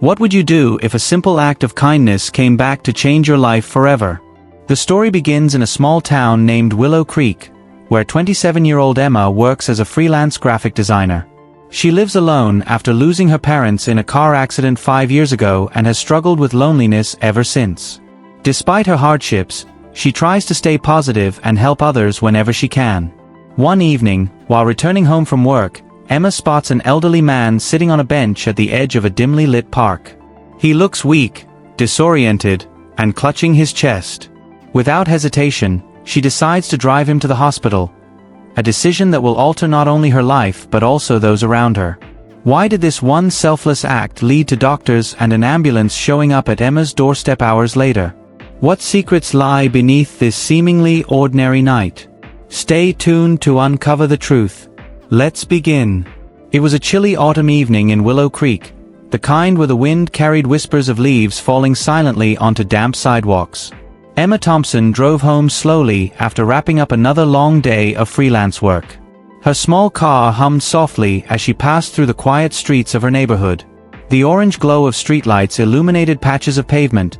What would you do if a simple act of kindness came back to change your life forever? The story begins in a small town named Willow Creek, where 27-year-old Emma works as a freelance graphic designer. She lives alone after losing her parents in a car accident 5 years ago and has struggled with loneliness ever since. Despite her hardships, she tries to stay positive and help others whenever she can. One evening, while returning home from work, Emma spots an elderly man sitting on a bench at the edge of a dimly lit park. He looks weak, disoriented, and clutching his chest. Without hesitation, she decides to drive him to the hospital, a decision that will alter not only her life but also those around her. Why did this one selfless act lead to doctors and an ambulance showing up at Emma's doorstep hours later? What secrets lie beneath this seemingly ordinary night? Stay tuned to uncover the truth. Let's begin. It was a chilly autumn evening in Willow Creek, the kind where the wind carried whispers of leaves falling silently onto damp sidewalks. Emma Thompson drove home slowly after wrapping up another long day of freelance work. Her small car hummed softly as she passed through the quiet streets of her neighborhood. The orange glow of streetlights illuminated patches of pavement,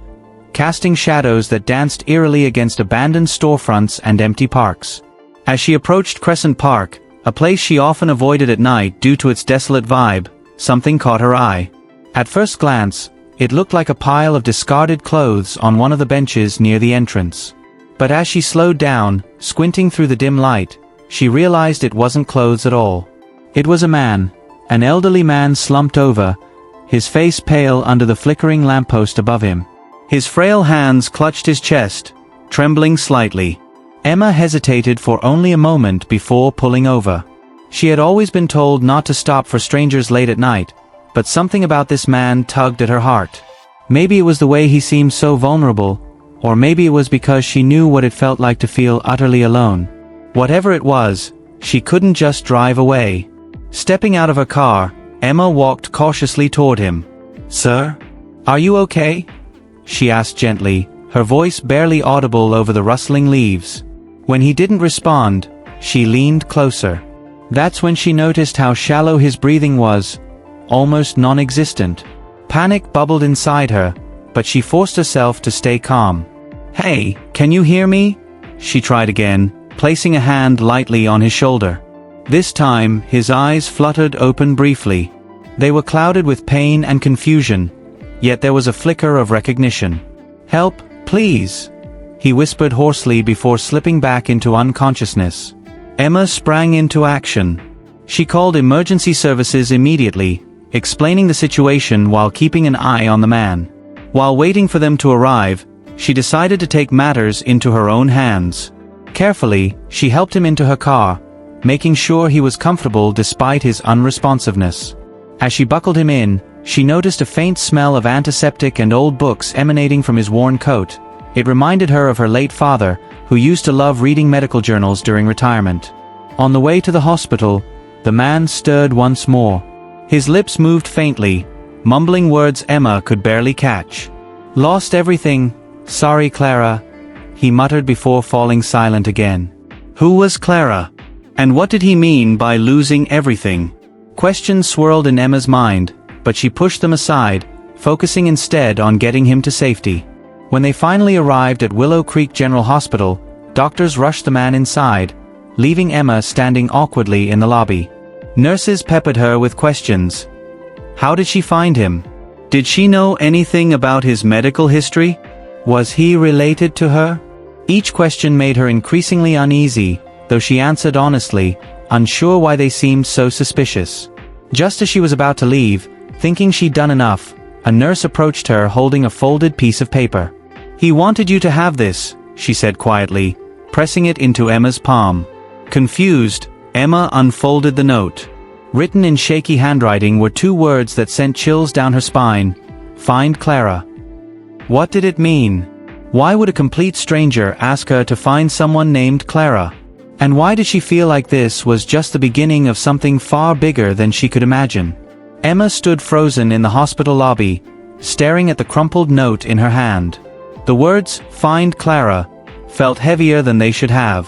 casting shadows that danced eerily against abandoned storefronts and empty parks. As she approached Crescent Park, a place she often avoided at night due to its desolate vibe, something caught her eye. At first glance, it looked like a pile of discarded clothes on one of the benches near the entrance. But as she slowed down, squinting through the dim light, she realized it wasn't clothes at all. It was a man, an elderly man slumped over, his face pale under the flickering lamppost above him. His frail hands clutched his chest, trembling slightly. Emma hesitated for only a moment before pulling over. She had always been told not to stop for strangers late at night, but something about this man tugged at her heart. Maybe it was the way he seemed so vulnerable, or maybe it was because she knew what it felt like to feel utterly alone. Whatever it was, she couldn't just drive away. Stepping out of her car, Emma walked cautiously toward him. "Sir? Are you okay?" she asked gently, her voice barely audible over the rustling leaves. When he didn't respond, she leaned closer. That's when she noticed how shallow his breathing was, almost non-existent. Panic bubbled inside her, but she forced herself to stay calm. "Hey, can you hear me?" she tried again, placing a hand lightly on his shoulder. This time, his eyes fluttered open briefly. They were clouded with pain and confusion, yet there was a flicker of recognition. "Help, please," he whispered hoarsely before slipping back into unconsciousness. Emma sprang into action. She called emergency services immediately, explaining the situation while keeping an eye on the man. While waiting for them to arrive, she decided to take matters into her own hands. Carefully, she helped him into her car, making sure he was comfortable despite his unresponsiveness. As she buckled him in, she noticed a faint smell of antiseptic and old books emanating from his worn coat. It reminded her of her late father, who used to love reading medical journals during retirement. On the way to the hospital, the man stirred once more. His lips moved faintly, mumbling words Emma could barely catch. "Lost everything, sorry Clara," he muttered before falling silent again. Who was Clara? And what did he mean by losing everything? Questions swirled in Emma's mind, but she pushed them aside, focusing instead on getting him to safety. When they finally arrived at Willow Creek General Hospital, doctors rushed the man inside, leaving Emma standing awkwardly in the lobby. Nurses peppered her with questions. How did she find him? Did she know anything about his medical history? Was he related to her? Each question made her increasingly uneasy, though she answered honestly, unsure why they seemed so suspicious. Just as she was about to leave, thinking she'd done enough, a nurse approached her holding a folded piece of paper. "He wanted you to have this," she said quietly, pressing it into Emma's palm. Confused, Emma unfolded the note. Written in shaky handwriting were two words that sent chills down her spine: "Find Clara." What did it mean? Why would a complete stranger ask her to find someone named Clara? And why did she feel like this was just the beginning of something far bigger than she could imagine? Emma stood frozen in the hospital lobby, staring at the crumpled note in her hand. The words, "Find Clara," felt heavier than they should have.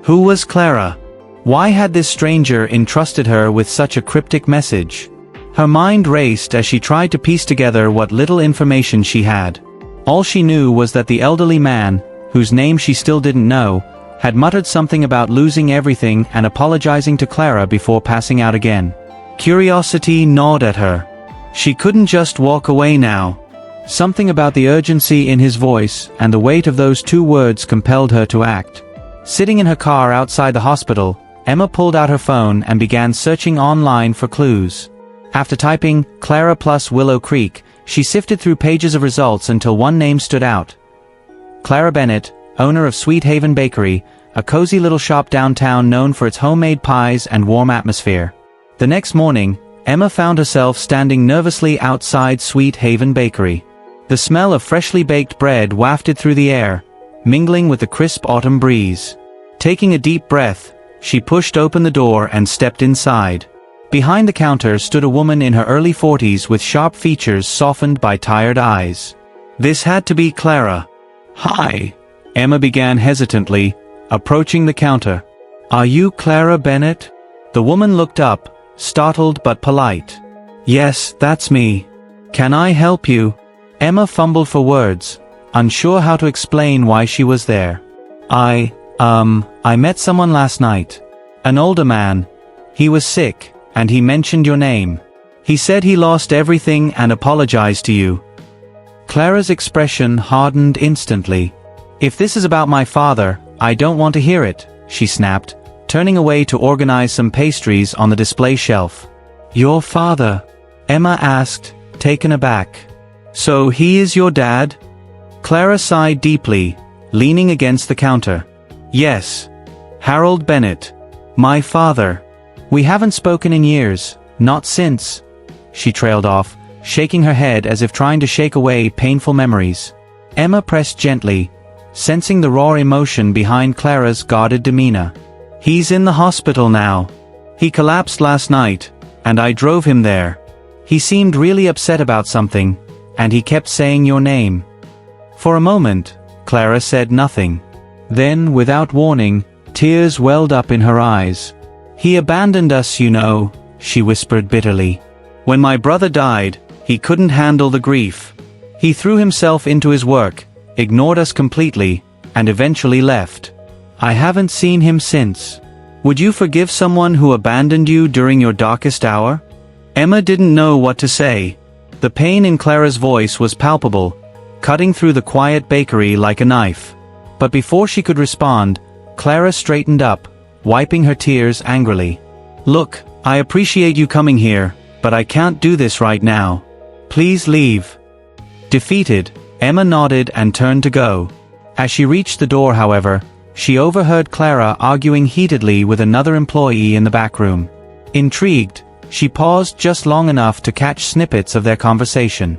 Who was Clara? Why had this stranger entrusted her with such a cryptic message? Her mind raced as she tried to piece together what little information she had. All she knew was that the elderly man, whose name she still didn't know, had muttered something about losing everything and apologizing to Clara before passing out again. Curiosity gnawed at her. She couldn't just walk away now. Something about the urgency in his voice and the weight of those two words compelled her to act. Sitting in her car outside the hospital, Emma pulled out her phone and began searching online for clues. After typing Clara plus Willow Creek, she sifted through pages of results until one name stood out. Clara Bennett, owner of Sweet Haven Bakery, a cozy little shop downtown known for its homemade pies and warm atmosphere. The next morning, Emma found herself standing nervously outside Sweet Haven Bakery. The smell of freshly baked bread wafted through the air, mingling with the crisp autumn breeze. Taking a deep breath, she pushed open the door and stepped inside. Behind the counter stood a woman in her early 40s with sharp features softened by tired eyes. This had to be Clara. "Hi," Emma began hesitantly, approaching the counter. "Are you Clara Bennett?" The woman looked up, startled but polite. "Yes, that's me. Can I help you?" Emma fumbled for words, unsure how to explain why she was there. I met someone last night. An older man. He was sick, and he mentioned your name. He said he lost everything and apologized to you." Clara's expression hardened instantly. "If this is about my father, I don't want to hear it," she snapped, turning away to organize some pastries on the display shelf. "Your father?" Emma asked, taken aback. "So he is your dad?" Clara sighed deeply, leaning against the counter. "Yes. Harold Bennett. My father. We haven't spoken in years, not since." She trailed off, shaking her head as if trying to shake away painful memories. Emma pressed gently, sensing the raw emotion behind Clara's guarded demeanor. "He's in the hospital now. He collapsed last night, and I drove him there. He seemed really upset about something, and he kept saying your name." For a moment, Clara said nothing. Then, without warning, tears welled up in her eyes. "He abandoned us, you know," she whispered bitterly. "When my brother died, he couldn't handle the grief. He threw himself into his work, ignored us completely, and eventually left. I haven't seen him since. Would you forgive someone who abandoned you during your darkest hour?" Emma didn't know what to say. The pain in Clara's voice was palpable, cutting through the quiet bakery like a knife. But before she could respond, Clara straightened up, wiping her tears angrily. "Look, I appreciate you coming here, but I can't do this right now. Please leave." Defeated, Emma nodded and turned to go. As she reached the door, however, she overheard Clara arguing heatedly with another employee in the back room. Intrigued, she paused just long enough to catch snippets of their conversation.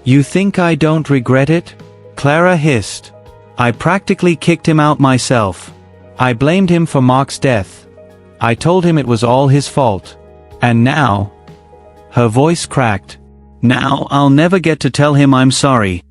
"You think I don't regret it?" Clara hissed. "I practically kicked him out myself. I blamed him for Mark's death. I told him it was all his fault. And now..." Her voice cracked. "Now I'll never get to tell him I'm sorry."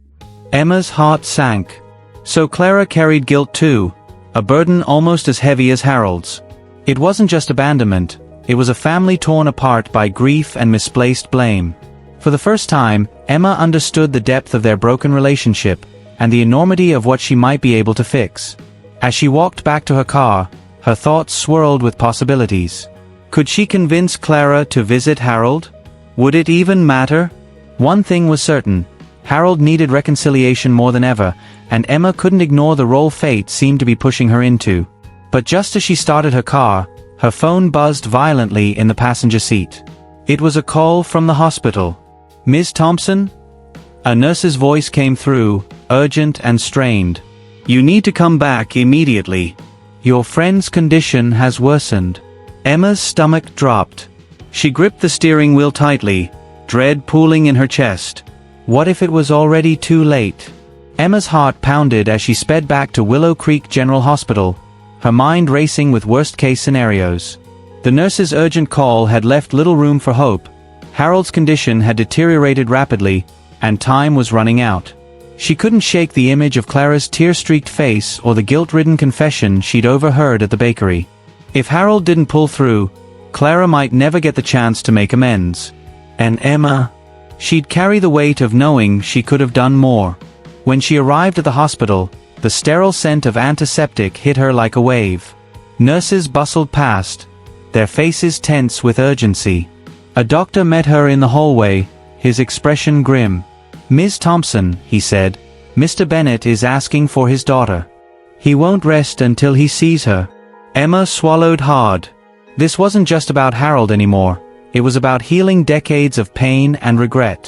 Emma's heart sank. So Clara carried guilt too, a burden almost as heavy as Harold's. It wasn't just abandonment, it was a family torn apart by grief and misplaced blame. For the first time, Emma understood the depth of their broken relationship, and the enormity of what she might be able to fix. As she walked back to her car, her thoughts swirled with possibilities. Could she convince Clara to visit Harold? Would it even matter? One thing was certain: Harold needed reconciliation more than ever, and Emma couldn't ignore the role fate seemed to be pushing her into. But just as she started her car, her phone buzzed violently in the passenger seat. It was a call from the hospital. "Ms. Thompson?" A nurse's voice came through, urgent and strained. "You need to come back immediately. Your friend's condition has worsened." Emma's stomach dropped. She gripped the steering wheel tightly, dread pooling in her chest. What if it was already too late? Emma's heart pounded as she sped back to Willow Creek General Hospital, her mind racing with worst-case scenarios. The nurse's urgent call had left little room for hope. Harold's condition had deteriorated rapidly, and time was running out. She couldn't shake the image of Clara's tear-streaked face or the guilt-ridden confession she'd overheard at the bakery. If Harold didn't pull through, Clara might never get the chance to make amends. And Emma? She'd carry the weight of knowing she could have done more. When she arrived at the hospital, the sterile scent of antiseptic hit her like a wave. Nurses bustled past, their faces tense with urgency. A doctor met her in the hallway, his expression grim. "Ms. Thompson," he said, "Mr. Bennett is asking for his daughter. He won't rest until he sees her." Emma swallowed hard. This wasn't just about Harold anymore. It was about healing decades of pain and regret.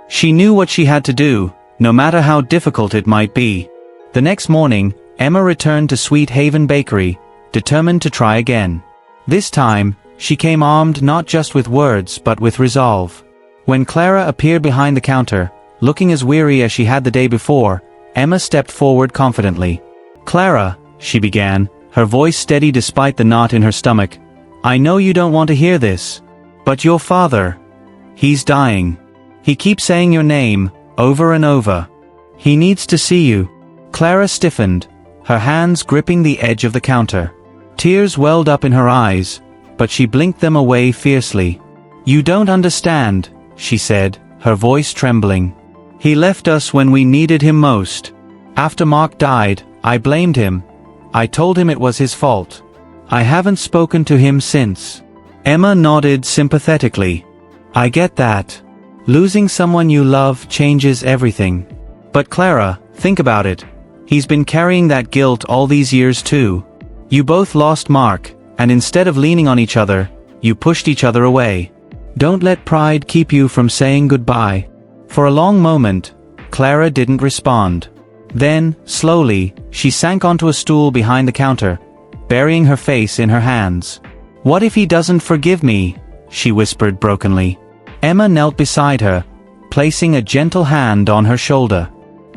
She knew what she had to do, no matter how difficult it might be. The next morning, Emma returned to Sweet Haven Bakery, determined to try again. This time, she came armed not just with words but with resolve. When Clara appeared behind the counter, looking as weary as she had the day before, Emma stepped forward confidently. "Clara," she began, her voice steady despite the knot in her stomach, "I know you don't want to hear this. But your father, he's dying. He keeps saying your name, over and over. He needs to see you." Clara stiffened, her hands gripping the edge of the counter. Tears welled up in her eyes, but she blinked them away fiercely. "You don't understand," she said, her voice trembling. "He left us when we needed him most. After Mark died, I blamed him. I told him it was his fault. I haven't spoken to him since." Emma nodded sympathetically. "I get that. Losing someone you love changes everything. But Clara, think about it. He's been carrying that guilt all these years too. You both lost Mark, and instead of leaning on each other, you pushed each other away. Don't let pride keep you from saying goodbye." For a long moment, Clara didn't respond. Then, slowly, she sank onto a stool behind the counter, burying her face in her hands. "What if he doesn't forgive me?" she whispered brokenly. Emma knelt beside her, placing a gentle hand on her shoulder.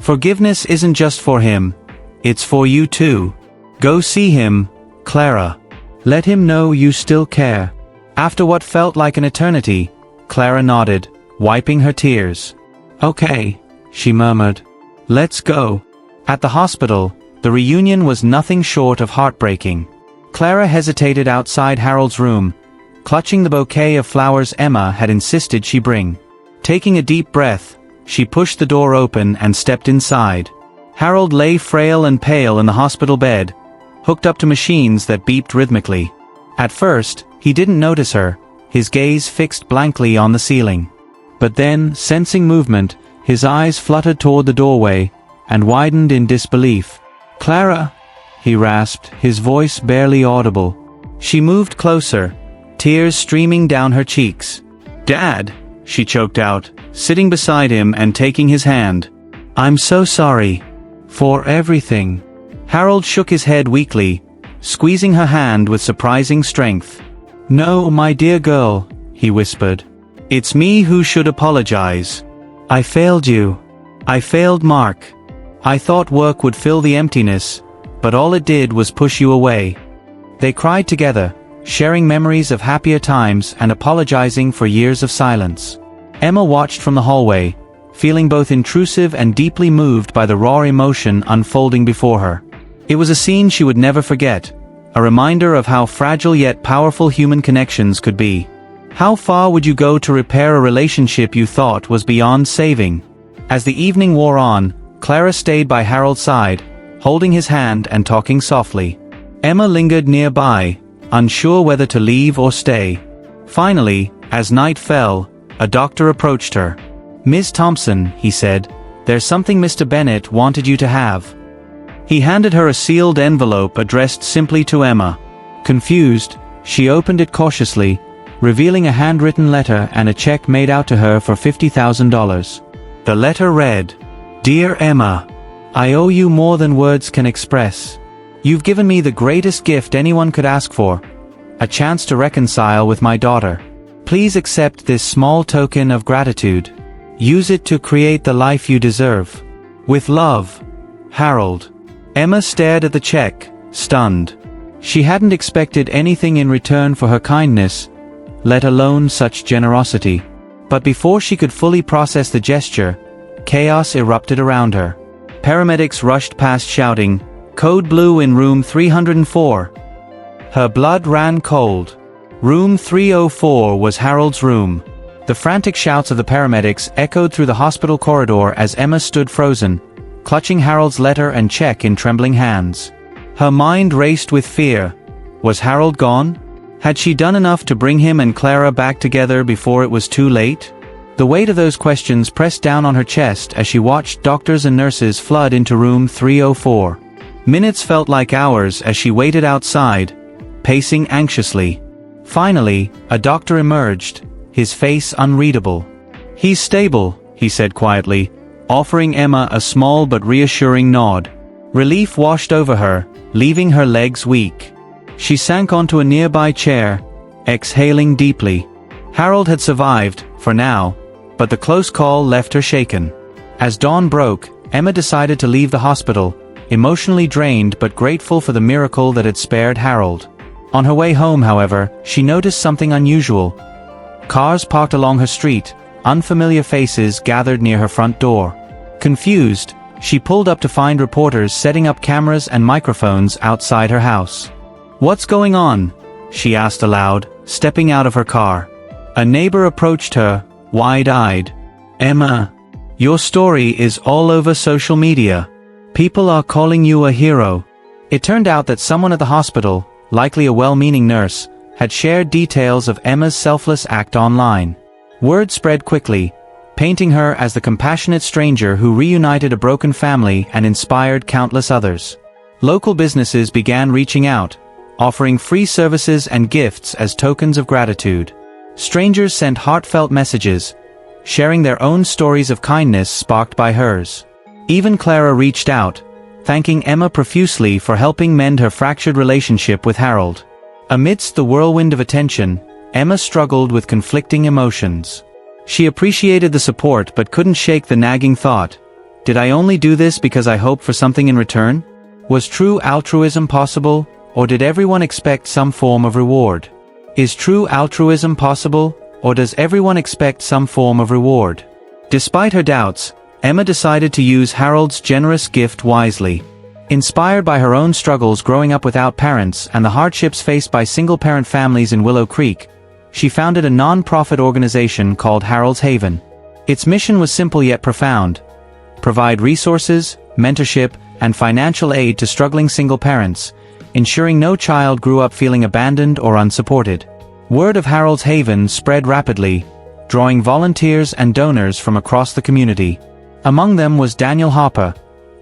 "Forgiveness isn't just for him. It's for you too. Go see him, Clara. Let him know you still care." After what felt like an eternity, Clara nodded, wiping her tears. "Okay," she murmured. "Let's go." At the hospital, the reunion was nothing short of heartbreaking. Clara hesitated outside Harold's room, clutching the bouquet of flowers Emma had insisted she bring. Taking a deep breath, she pushed the door open and stepped inside. Harold lay frail and pale in the hospital bed, hooked up to machines that beeped rhythmically. At first, he didn't notice her, his gaze fixed blankly on the ceiling. But then, sensing movement, his eyes fluttered toward the doorway, and widened in disbelief. "Clara," he rasped, his voice barely audible. She moved closer, tears streaming down her cheeks. "Dad," she choked out, sitting beside him and taking his hand. "I'm so sorry. For everything." Harold shook his head weakly, squeezing her hand with surprising strength. "No, my dear girl," he whispered. "It's me who should apologize. I failed you. I failed Mark. I thought work would fill the emptiness, but all it did was push you away." They cried together, sharing memories of happier times and apologizing for years of silence. Emma watched from the hallway, feeling both intrusive and deeply moved by the raw emotion unfolding before her. It was a scene she would never forget, a reminder of how fragile yet powerful human connections could be. How far would you go to repair a relationship you thought was beyond saving? As the evening wore on, Clara stayed by Harold's side, holding his hand and talking softly. Emma lingered nearby, unsure whether to leave or stay. Finally, as night fell, a doctor approached her. "Ms. Thompson," he said, "there's something Mr. Bennett wanted you to have." He handed her a sealed envelope addressed simply to Emma. Confused, she opened it cautiously, revealing a handwritten letter and a check made out to her for $50,000. The letter read, "Dear Emma, I owe you more than words can express. You've given me the greatest gift anyone could ask for, a chance to reconcile with my daughter. Please accept this small token of gratitude. Use it to create the life you deserve. With love, Harold." Emma stared at the check, stunned. She hadn't expected anything in return for her kindness, let alone such generosity. But before she could fully process the gesture, chaos erupted around her. Paramedics rushed past shouting, "Code Blue in room 304. Her blood ran cold. Room 304 was Harold's room. The frantic shouts of the paramedics echoed through the hospital corridor as Emma stood frozen, clutching Harold's letter and check in trembling hands. Her mind raced with fear. Was Harold gone? Had she done enough to bring him and Clara back together before it was too late? The weight of those questions pressed down on her chest as she watched doctors and nurses flood into room 304. Minutes felt like hours as she waited outside, pacing anxiously. Finally, a doctor emerged, his face unreadable. "He's stable," he said quietly, offering Emma a small but reassuring nod. Relief washed over her, leaving her legs weak. She sank onto a nearby chair, exhaling deeply. Harold had survived, for now, but the close call left her shaken. As dawn broke, Emma decided to leave the hospital, emotionally drained but grateful for the miracle that had spared Harold. On her way home, however, she noticed something unusual. Cars parked along her street, unfamiliar faces gathered near her front door. Confused, she pulled up to find reporters setting up cameras and microphones outside her house. "What's going on?" she asked aloud, stepping out of her car. A neighbor approached her, wide-eyed. "Emma, your story is all over social media. People are calling you a hero." It turned out that someone at the hospital, likely a well-meaning nurse, had shared details of Emma's selfless act online. Word spread quickly, painting her as the compassionate stranger who reunited a broken family and inspired countless others. Local businesses began reaching out, offering free services and gifts as tokens of gratitude. Strangers sent heartfelt messages, sharing their own stories of kindness sparked by hers. Even Clara reached out, thanking Emma profusely for helping mend her fractured relationship with Harold. Amidst the whirlwind of attention, Emma struggled with conflicting emotions. She appreciated the support but couldn't shake the nagging thought, did I only do this because I hoped for something in return? Was true altruism possible, or did everyone expect some form of reward? Is true altruism possible, or does everyone expect some form of reward? Despite her doubts, Emma decided to use Harold's generous gift wisely. Inspired by her own struggles growing up without parents and the hardships faced by single-parent families in Willow Creek, she founded a non-profit organization called Harold's Haven. Its mission was simple yet profound: provide resources, mentorship, and financial aid to struggling single parents, ensuring no child grew up feeling abandoned or unsupported. Word of Harold's Haven spread rapidly, drawing volunteers and donors from across the community. Among them was Daniel Harper,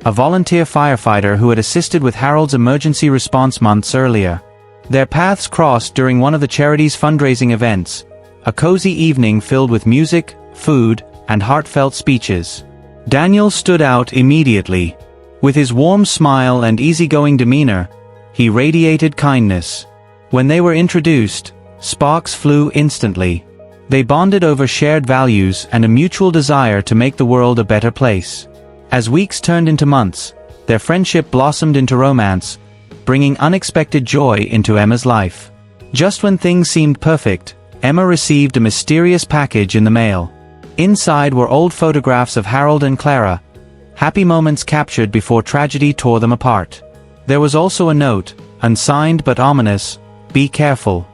a volunteer firefighter who had assisted with Harold's emergency response months earlier. Their paths crossed during one of the charity's fundraising events, a cozy evening filled with music, food, and heartfelt speeches. Daniel stood out immediately. With his warm smile and easygoing demeanor, he radiated kindness. When they were introduced, sparks flew instantly. They bonded over shared values and a mutual desire to make the world a better place. As weeks turned into months, their friendship blossomed into romance, bringing unexpected joy into Emma's life. Just when things seemed perfect, Emma received a mysterious package in the mail. Inside were old photographs of Harold and Clara, happy moments captured before tragedy tore them apart. There was also a note, unsigned but ominous, "Be careful."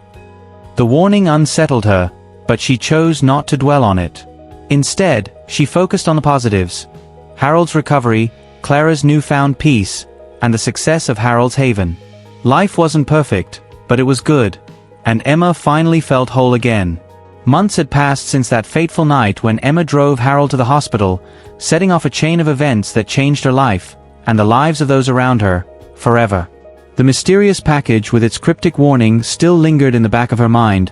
The warning unsettled her, but she chose not to dwell on it. Instead, she focused on the positives: Harold's recovery, Clara's newfound peace, and the success of Harold's Haven. Life wasn't perfect, but it was good, and Emma finally felt whole again. Months had passed since that fateful night when Emma drove Harold to the hospital, setting off a chain of events that changed her life, and the lives of those around her, forever. The mysterious package with its cryptic warning still lingered in the back of her mind,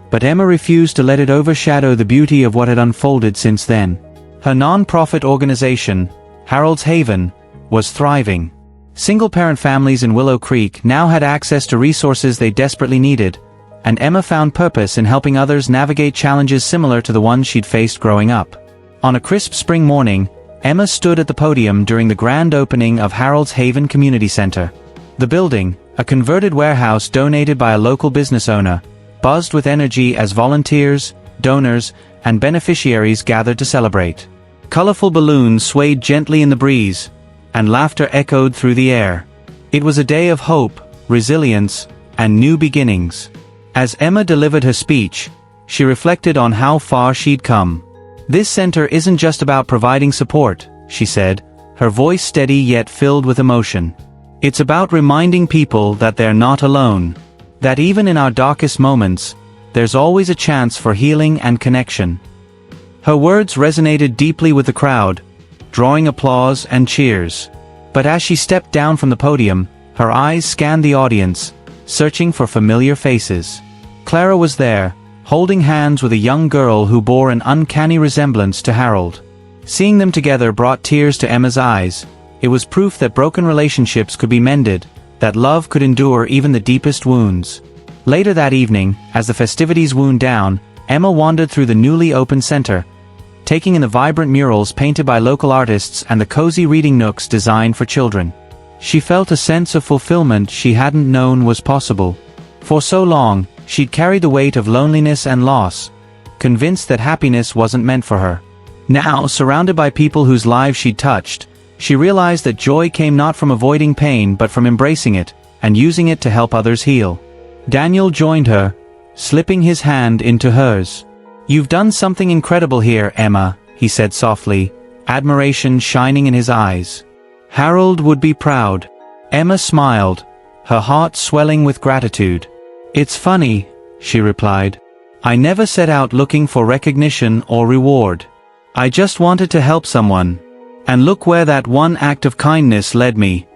but Emma refused to let it overshadow the beauty of what had unfolded since then. Her non-profit organization, Harold's Haven, was thriving. Single-parent families in Willow Creek now had access to resources they desperately needed, and Emma found purpose in helping others navigate challenges similar to the ones she'd faced growing up. On a crisp spring morning, Emma stood at the podium during the grand opening of Harold's Haven Community Center. The building, a converted warehouse donated by a local business owner, buzzed with energy as volunteers, donors, and beneficiaries gathered to celebrate. Colorful balloons swayed gently in the breeze, and laughter echoed through the air. It was a day of hope, resilience, and new beginnings. As Emma delivered her speech, she reflected on how far she'd come. "This center isn't just about providing support," she said, her voice steady yet filled with emotion. "It's about reminding people that they're not alone. That even in our darkest moments, there's always a chance for healing and connection." Her words resonated deeply with the crowd, drawing applause and cheers. But as she stepped down from the podium, her eyes scanned the audience, searching for familiar faces. Clara was there, holding hands with a young girl who bore an uncanny resemblance to Harold. Seeing them together brought tears to Emma's eyes. It was proof that broken relationships could be mended, that love could endure even the deepest wounds. Later that evening, as the festivities wound down, Emma wandered through the newly opened center, taking in the vibrant murals painted by local artists and the cozy reading nooks designed for children. She felt a sense of fulfillment she hadn't known was possible. For so long, she'd carried the weight of loneliness and loss, convinced that happiness wasn't meant for her. Now, surrounded by people whose lives she'd touched, she realized that joy came not from avoiding pain but from embracing it, and using it to help others heal. Daniel joined her, slipping his hand into hers. "You've done something incredible here, Emma," he said softly, admiration shining in his eyes. "Harold would be proud." Emma smiled, her heart swelling with gratitude. "It's funny," she replied. "I never set out looking for recognition or reward. I just wanted to help someone. And look where that one act of kindness led me."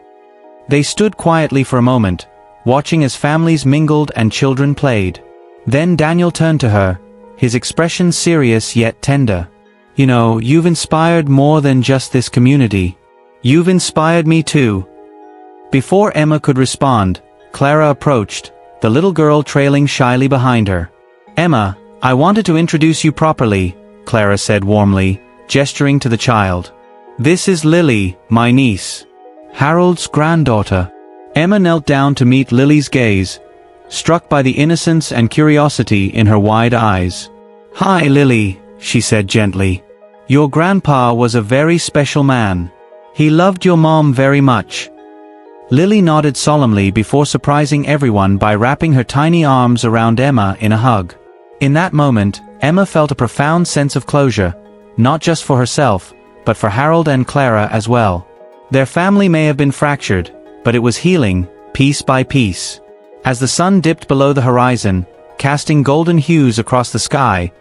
They stood quietly for a moment, watching as families mingled and children played. Then Daniel turned to her, his expression serious yet tender. "You know, you've inspired more than just this community. You've inspired me too." Before Emma could respond, Clara approached, the little girl trailing shyly behind her. "Emma, I wanted to introduce you properly," Clara said warmly, gesturing to the child. "This is Lily, my niece. Harold's granddaughter." Emma knelt down to meet Lily's gaze, struck by the innocence and curiosity in her wide eyes. "Hi, Lily," she said gently. "Your grandpa was a very special man. He loved your mom very much." Lily nodded solemnly before surprising everyone by wrapping her tiny arms around Emma in a hug. In that moment, Emma felt a profound sense of closure, not just for herself, but for Harold and Clara as well. Their family may have been fractured, but it was healing, piece by piece. As the sun dipped below the horizon, casting golden hues across the sky,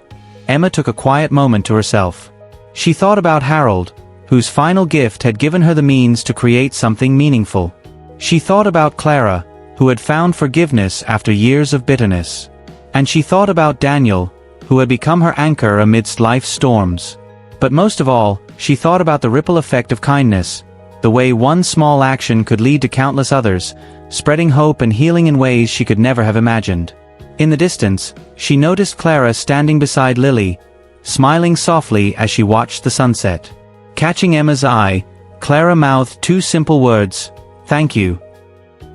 Emma took a quiet moment to herself. She thought about Harold, whose final gift had given her the means to create something meaningful. She thought about Clara, who had found forgiveness after years of bitterness. And she thought about Daniel, who had become her anchor amidst life's storms. But most of all, she thought about the ripple effect of kindness, the way one small action could lead to countless others, spreading hope and healing in ways she could never have imagined. In the distance, she noticed Clara standing beside Lily, smiling softly as she watched the sunset. Catching Emma's eye, Clara mouthed two simple words, "Thank you."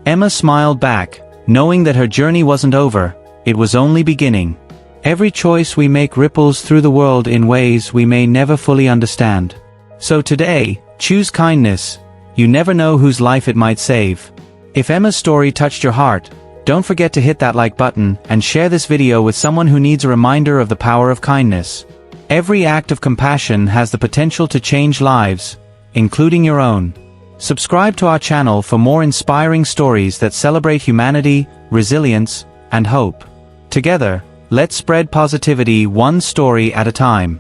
Emma smiled back, knowing that her journey wasn't over, it was only beginning. Every choice we make ripples through the world in ways we may never fully understand. So today, choose kindness. You never know whose life it might save. If Emma's story touched your heart, don't forget to hit that like button and share this video with someone who needs a reminder of the power of kindness. Every act of compassion has the potential to change lives, including your own. Subscribe to our channel for more inspiring stories that celebrate humanity, resilience, and hope. Together, let's spread positivity one story at a time.